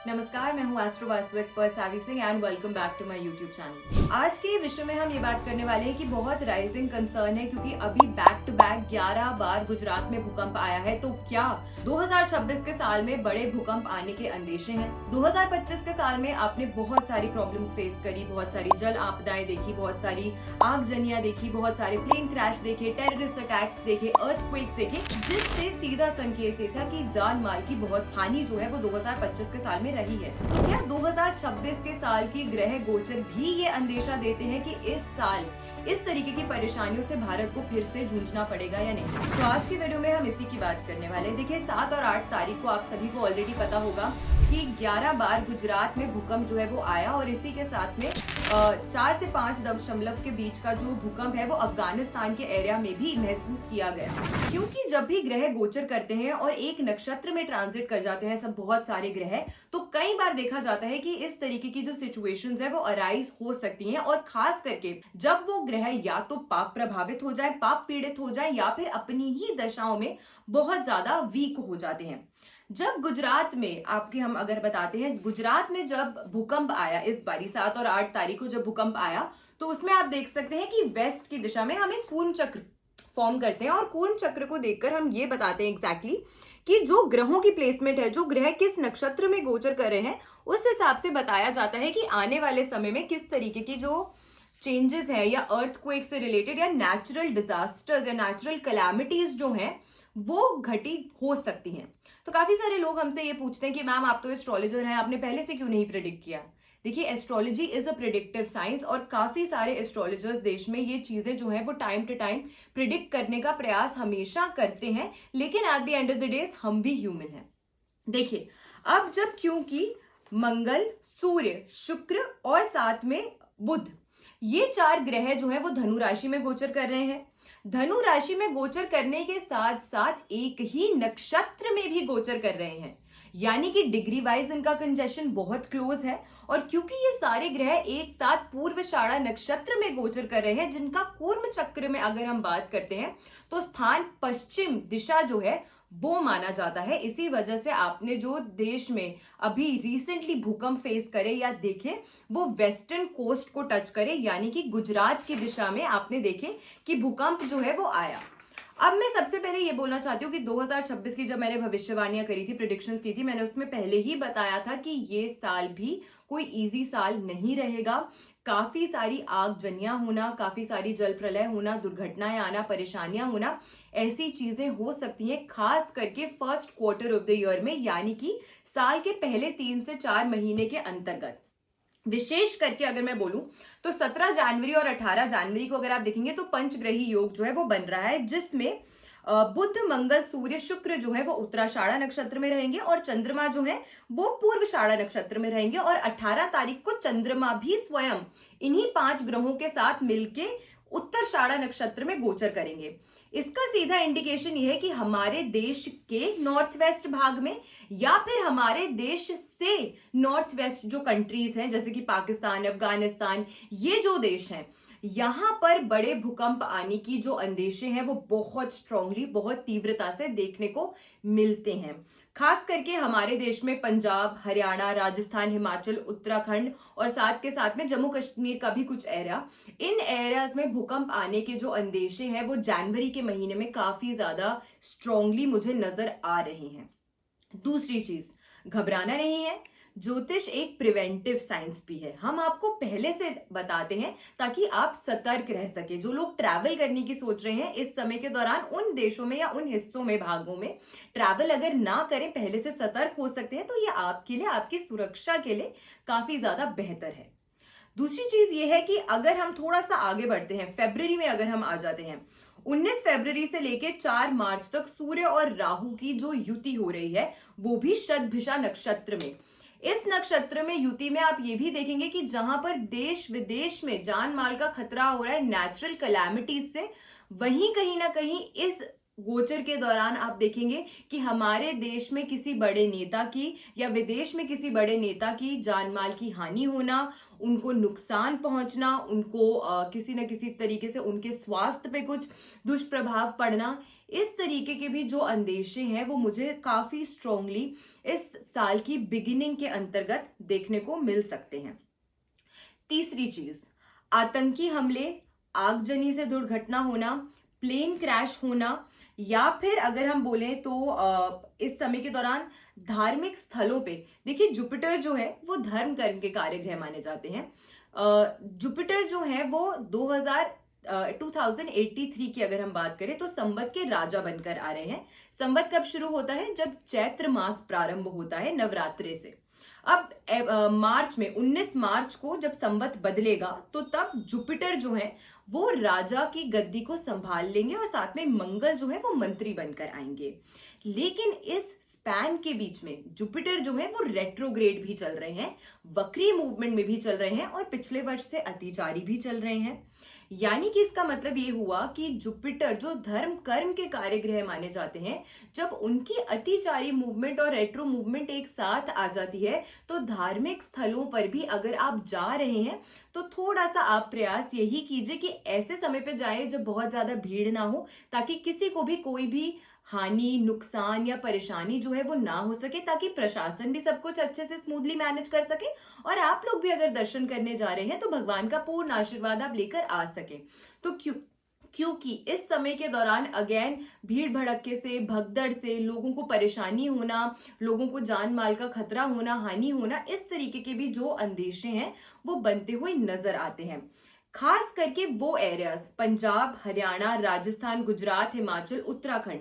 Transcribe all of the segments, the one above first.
नमस्कार, मैं हूँ astro Vastu expert Savi Singh and welcome back to my YouTube channel. आज के विषय में हम ये बात करने वाले हैं कि बहुत राइजिंग कंसर्न है क्योंकि अभी बैक टू बैक 11 बार गुजरात में भूकंप आया है। तो क्या 2026 के साल में बड़े भूकंप आने के अंदेशे हैं? 2025 के साल में आपने बहुत सारी प्रॉब्लम्स फेस करी, बहुत सारी जल आपदाएं देखी, बहुत सारी आगजनियां देखी, बहुत सारे प्लेन क्रैश देखे, टेररिस्ट अटैक्स देखे, अर्थक्वेक्स देखे, जिससे सीधा संकेत ये था कि जान माल की बहुत हानि जो है वो 2025 के साल में रही है। तो क्या 2026 के साल की ग्रह गोचर भी ये अंदेशा देते हैं कि इस साल इस तरीके की परेशानियों से भारत को फिर से जूझना पड़ेगा या नहीं? तो आज की वीडियो में हम इसी की बात करने वाले हैं। देखिए, 7 और 8 तारीख को आप सभी को ऑलरेडी पता होगा कि 11 बार गुजरात में भूकंप जो है वो आया और इसी के साथ में 4 से 5 दशमलव के बीच का जो भूकंप है वो अफगानिस्तान के एरिया में भी महसूस किया गया। क्योंकि जब भी ग्रह गोचर करते हैं और एक नक्षत्र में ट्रांजिट कर जाते हैं सब बहुत सारे ग्रह, तो कई बार देखा जाता है कि इस तरीके की जो सिचुएशंस है वो अराइज हो सकती हैं, और खास करके जब वो ग्रह या तो पाप प्रभावित हो जाए, पाप पीड़ित हो जाए, या फिर अपनी ही दशाओं में बहुत ज्यादा वीक हो जाते हैं। जब गुजरात में आपके हम अगर बताते हैं, गुजरात में जब भूकंप आया इस बारी 7 और 8 तारीख को जब भूकंप आया, तो उसमें आप देख सकते हैं कि वेस्ट की दिशा में हम एक कूर्म चक्र फॉर्म करते हैं और कूर्म चक्र को देखकर हम ये बताते हैं एग्जैक्टली कि जो ग्रहों की प्लेसमेंट है, जो ग्रह किस नक्षत्र में गोचर कर रहे हैं, उस हिसाब से बताया जाता है कि आने वाले समय में किस तरीके की जो चेंजेस है या अर्थक्वेक से रिलेटेड या नेचुरल डिजास्टर्स या नेचुरल कैलामिटीज जो हैं वो घटी हो सकती हैं। तो काफी सारे लोग हमसे ये पूछते हैं कि मैम आप तो एस्ट्रोलॉजर हैं, आपने पहले से क्यों नहीं प्रेडिक्ट किया? देखिए, astrology is a predictive science और काफी सारे एस्ट्रोलॉजर्स देश में ये चीजें जो हैं वो टाइम टू टाइम प्रिडिक्ट करने का प्रयास हमेशा करते हैं, लेकिन at the end of the day हम भी ह्यूमन हैं। देखिए, अब जब क्योंकि मंगल, सूर्य, शुक्र और साथ में बुध, ये 4 ग्रह जो है वो धनु राशि में गोचर कर रहे हैं। धनु राशि में गोचर करने के साथ साथ एक ही नक्षत्र में भी गोचर कर रहे हैं, यानी कि डिग्री वाइज इनका कंजेशन बहुत क्लोज है। और क्योंकि ये सारे ग्रह एक साथ पूर्वाषाढ़ा नक्षत्र में गोचर कर रहे हैं, जिनका कूर्म चक्र में अगर हम बात करते हैं तो स्थान पश्चिम दिशा जो है वो माना जाता है। इसी वजह से आपने जो देश में अभी रिसेंटली भूकंप फेस करे या देखे वो वेस्टर्न कोस्ट को टच करे, यानी कि गुजरात की दिशा में आपने देखे कि भूकंप जो है वो आया। अब मैं सबसे पहले ये बोलना चाहती हूँ कि 2026 की जब मैंने भविष्यवाणियां करी थी, प्रेडिक्शंस की थी, मैंने उसमें पहले ही बताया था कि ये साल भी कोई इजी साल नहीं रहेगा। काफी सारी आगजनियां होना, काफी सारी जल प्रलय होना, दुर्घटनाएं आना, परेशानियां होना, ऐसी चीजें हो सकती हैं, खास करके first quarter of the year में, यानी कि साल के पहले 3 से 4 महीने के अंतर्गत। विशेष करके अगर मैं बोलूं तो 17 जनवरी और 18 जनवरी को अगर आप देखेंगे तो पंचग्रही योग जो है वो बन रहा है, जिसमें बुध, मंगल, सूर्य, शुक्र जो है वो उत्तराषाढ़ा नक्षत्र में रहेंगे और चंद्रमा जो है वो पूर्वाषाढ़ा नक्षत्र में रहेंगे। और 18 तारीख को चंद्रमा भी स्वयं इन्हीं 5 ग्रहों के साथ मिलके उत्तराषाढ़ा नक्षत्र में गोचर करेंगे। इसका सीधा इंडिकेशन ये है कि हमारे देश के नॉर्थ वेस्ट भाग में या फिर हमारे देश से नॉर्थ वेस्ट जो कंट्रीज हैं, जैसे कि पाकिस्तान, अफगानिस्तान, ये जो देश हैं, यहां पर बड़े भूकंप आने की जो अंदेशे हैं वो बहुत स्ट्रांगली, बहुत तीव्रता से देखने को मिलते हैं। खास करके हमारे देश में पंजाब, हरियाणा, राजस्थान, हिमाचल, उत्तराखंड और साथ के साथ में जम्मू कश्मीर का भी कुछ एरिया, इन एरियाज में भूकंप आने के जो अंदेशे हैं वो जनवरी के महीने में काफी ज्यादा स्ट्रांगली मुझे नजर आ रहे हैं। दूसरी चीज, घबराना नहीं है। ज्योतिष एक प्रिवेंटिव साइंस भी है, हम आपको पहले से बताते हैं ताकि आप सतर्क रह सके। जो लोग ट्रैवल करने की सोच रहे हैं इस समय के दौरान, उन देशों में या उन हिस्सों में, भागों में ट्रैवल अगर ना करें, पहले से सतर्क हो सकते हैं, तो ये आपके लिए, आपकी सुरक्षा के लिए काफी ज्यादा बेहतर है। दूसरी चीज ये है कि अगर हम थोड़ा सा आगे बढ़ते हैं, फरवरी में अगर हम आ जाते हैं, 19 फरवरी से लेके 4 मार्च तक सूर्य और राहु की जो युति हो रही है वो भी शतभिषा नक्षत्र में। इस नक्षत्र में युति में आप ये भी देखेंगे कि जहां पर देश विदेश में जान माल का खतरा हो रहा है नेचुरल कैलामिटीज से, वहीं कहीं ना कहीं इस गोचर के दौरान आप देखेंगे कि हमारे देश में किसी बड़े नेता की या विदेश में किसी बड़े नेता की जान माल की हानि होना, उनको नुकसान पहुंचना, उनको किसी न किसी तरीके से उनके स्वास्थ्य पे कुछ दुष्प्रभाव पड़ना, इस तरीके के भी जो अंदेशे हैं वो मुझे काफी स्ट्रांगली इस साल की बिगिनिंग के अंतर्गत देखने को मिल सकते हैं। तीसरी चीज, आतंकी हमले, आगजनी से दुर्घटना होना, प्लेन क्रैश होना, या फिर अगर हम बोलें तो इस समय के दौरान धार्मिक स्थलों पे देखिए, जुपिटर जो है वो धर्म कर्म के कार्यग्रह माने जाते हैं। जुपिटर जो है वो 2083 की अगर हम बात करें तो संवत के राजा बनकर आ रहे हैं। संवत कब शुरू होता है? जब चैत्र मास प्रारंभ होता है नवरात्रे से। अब मार्च में 19 मार्च को जब संवत बदलेगा तो तब जुपिटर जो है वो राजा की गद्दी को संभाल लेंगे और साथ में मंगल जो है वो मंत्री बनकर आएंगे। लेकिन इस स्पैन के बीच में जुपिटर जो है वो रेट्रोग्रेड भी चल रहे हैं, वक्री मूवमेंट में भी चल रहे हैं और पिछले वर्ष से अतिचारी भी चल रहे हैं। यानी कि इसका मतलब ये हुआ कि जुपिटर जो धर्म कर्म के कार्यग्रह माने जाते हैं, जब उनकी अतिचारी मूवमेंट और रेट्रो मूवमेंट एक साथ आ जाती है तो धार्मिक स्थलों पर भी अगर आप जा रहे हैं तो थोड़ा सा आप प्रयास यही कीजिए कि ऐसे समय पे जाए जब बहुत ज्यादा भीड़ ना हो, ताकि किसी को भी कोई भी हानि, नुकसान या परेशानी जो है वो ना हो सके, ताकि प्रशासन भी सब कुछ अच्छे से स्मूथली मैनेज कर सके और आप लोग भी अगर दर्शन करने जा रहे हैं तो भगवान का पूर्ण आशीर्वाद आप लेकर आ सके। तो क्योंकि इस समय के दौरान अगेन भीड़ भड़के से, भगदड़ से लोगों को परेशानी होना, लोगों को जान माल का खतरा होना, हानि होना, इस तरीके के भी जो अंदेशे हैं वो बनते हुए नजर आते हैं। खास करके वो एरियाज, पंजाब, हरियाणा, राजस्थान, गुजरात, हिमाचल, उत्तराखंड,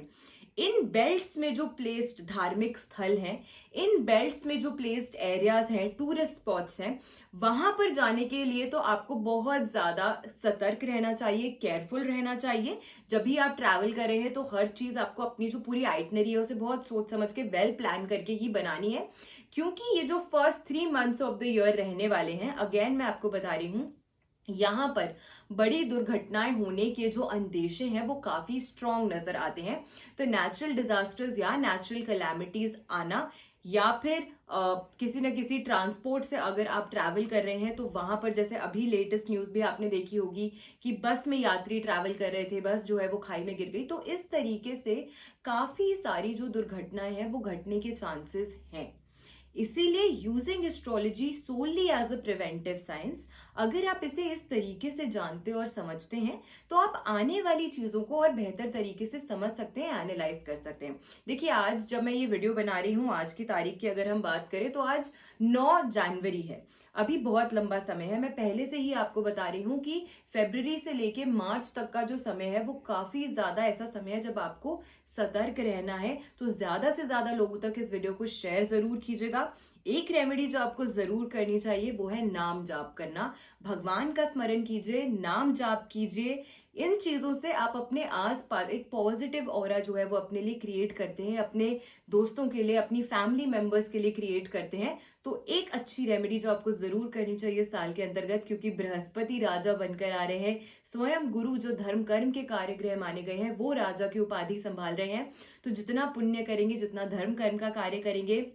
इन बेल्ट्स में जो प्लेस्ड धार्मिक स्थल हैं, इन बेल्ट्स में जो प्लेस्ड एरियाज हैं, टूरिस्ट स्पॉट्स हैं, वहां पर जाने के लिए तो आपको बहुत ज्यादा सतर्क रहना चाहिए, केयरफुल रहना चाहिए। जब भी आप ट्रैवल कर रहे हैं तो हर चीज आपको अपनी जो पूरी आइटनरी है उसे बहुत सोच समझ के वेल प्लान करके ही बनानी है, क्योंकि ये जो first 3 months of the year रहने वाले हैं, अगेन मैं आपको बता रही हूं, यहाँ पर बड़ी दुर्घटनाएं होने के जो अंदेशे हैं वो काफी स्ट्रांग नजर आते हैं। तो नेचुरल डिजास्टर्स या नेचुरल कैलामिटीज आना, या फिर किसी न किसी ट्रांसपोर्ट से अगर आप ट्रैवल कर रहे हैं तो वहां पर, जैसे अभी लेटेस्ट न्यूज भी आपने देखी होगी कि बस में यात्री ट्रैवल कर रहे थे, बस जो है वो खाई में गिर गई। तो इस तरीके से काफी सारी जो दुर्घटनाएं हैं वो घटने के चांसेस हैं। इसीलिए using astrology solely as a preventive science, अगर आप इसे इस तरीके से जानते और समझते हैं तो आप आने वाली चीजों को और बेहतर तरीके से समझ सकते हैं, एनालाइज कर सकते हैं। देखिए, आज जब मैं ये वीडियो बना रही हूं, आज की तारीख की अगर हम बात करें तो आज 9 जनवरी है। अभी बहुत लंबा समय है। मैं पहले से ही आपको बता रही हूं कि फरवरी से लेके मार्च तक का जो समय है वो काफी ज्यादा ऐसा समय है जब आपको सतर्क रहना है। तो ज्यादा से ज्यादा लोगों तक इस वीडियो को शेयर जरूर कीजिएगा। एक रेमेडी जो आपको जरूर करनी चाहिए वो है नाम जाप करना। भगवान का स्मरण कीजिए, नाम जाप कीजिए। इन चीजों से आप अपने आसपास एक पॉजिटिव ऑरा जो है वो अपने लिए क्रिएट करते हैं, अपने दोस्तों के लिए, अपनी फैमिली मेंबर्स के लिए क्रिएट करते हैं। तो एक अच्छी रेमेडी जो आपको जरूर करनी चाहिए साल के अंतर्गत, क्योंकि बृहस्पति राजा बनकर आ रहे हैं, स्वयं गुरु जो धर्म कर्म के कार्यग्रह माने गए हैं वो राजा की उपाधि संभाल रहे हैं। तो जितना पुण्य करेंगे, जितना धर्म कर्म का कार्य करेंगे,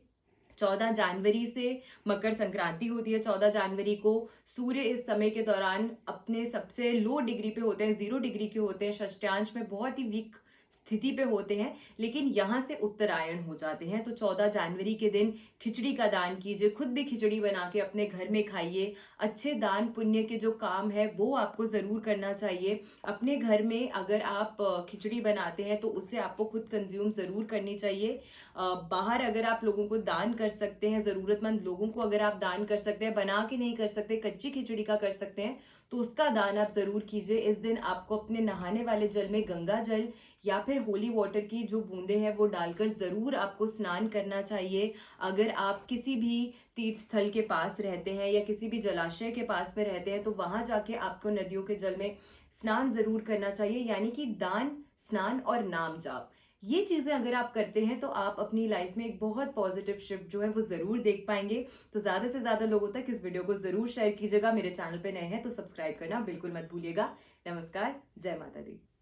14 जनवरी से मकर संक्रांति होती है। 14 जनवरी को सूर्य इस समय के दौरान अपने सबसे लो डिग्री पे होते हैं, 0 डिग्री के होते हैं, षष्ठांश में बहुत ही वीक स्थिति पे होते हैं, लेकिन यहां से उत्तरायण हो जाते हैं। तो 14 जनवरी के दिन खिचड़ी का दान कीजिए, खुद भी खिचड़ी बना के अपने घर में खाइए। अच्छे दान पुण्य के जो काम है वो आपको जरूर करना चाहिए। अपने घर में अगर आप खिचड़ी बनाते हैं तो उससे आपको खुद कंज्यूम जरूर करनी चाहिए। बाहर अगर आप लोगों को दान कर सकते हैं, जरूरतमंद लोगों को अगर आप दान कर सकते हैं, बना के नहीं कर सकते, कच्ची खिचड़ी का कर सकते हैं, तो उसका दान आप जरूर कीजिए। इस दिन आपको अपने नहाने वाले जल में गंगा जल या फिर होली वाटर की जो बूंदे हैं वो डालकर जरूर आपको स्नान करना चाहिए। अगर आप किसी भी तीर्थ स्थल के पास रहते हैं या किसी भी जलाशय के पास में रहते हैं तो वहां जाके आपको नदियों के जल में स्नान जरूर करना चाहिए। यानी कि दान, स्नान और नाम जाप, ये चीजें अगर आप करते हैं तो आप अपनी लाइफ में एक बहुत पॉजिटिव शिफ्ट जो है वो जरूर देख पाएंगे। तो ज्यादा से ज्यादा लोगों तक इस वीडियो को जरूर शेयर कीजिएगा। मेरे चैनल पे नए हैं तो सब्सक्राइब करना बिल्कुल मत भूलिएगा। नमस्कार, जय माता दी।